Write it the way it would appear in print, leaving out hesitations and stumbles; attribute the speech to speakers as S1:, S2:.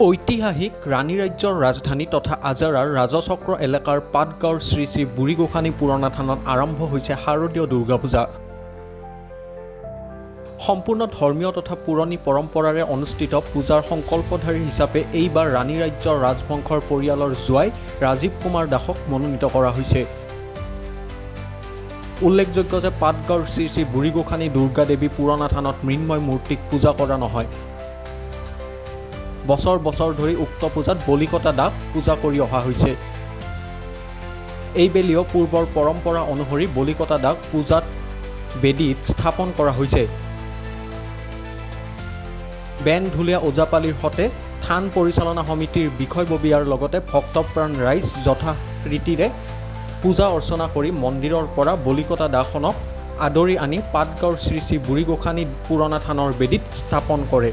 S1: ঐতিহাসিক ৰাণী ৰাজ্যৰ ৰাজধানী তথা আজাৰাৰ ৰাজচক্ৰ এলেকাৰ পাটগাঁৱৰ শ্ৰী শ্ৰী বুঢ়ীগোসানী পুৰণা থানত আৰম্ভ হৈছে শাৰদীয় দুৰ্গা পূজা। সম্পূৰ্ণ ধৰ্মীয় তথা পুৰণি পৰম্পৰাৰে অনুষ্ঠিত পূজাৰ সংকল্পধাৰী হিচাপে এইবাৰ ৰাণী ৰাজ্যৰ ৰাজবংশৰ পৰিয়ালৰ জোৱাই ৰাজীৱ কুমাৰ দাসক মনোনীত কৰা হৈছে। উল্লেখযোগ্য যে পাটগাঁৱৰ শ্ৰী শ্ৰী বুঢ়ীগোসানী দুৰ্গা দেৱী পুৰণা থানত মৃন্ময় মূৰ্তিক পূজা কৰা নহয়। বছৰ বছৰ ধৰি উক্ত পূজাত বলিকটা দাগ পূজা কৰি অহা হৈছে। এইবেলিও পূৰ্বৰ পৰম্পৰা অনুসৰি বলিকটা দাগ পূজাত বেদীত স্থাপন কৰা হৈছে। বেন ঢুলীয়া ওজাপালিৰ সতে থান পৰিচালনা সমিতিৰ বিষয়ববীয়াৰ লগতে ভক্তপ্ৰাণ ৰাইজ যথাৰীতিৰে পূজা অৰ্চনা কৰি মন্দিৰৰ পৰা বলিকটা দাগখনক আদৰি আনি পাটগাঁৱৰ শ্ৰী শ্ৰী বুঢ়ীগোসানী পুৰণা থানৰ বেদীত স্থাপন কৰে।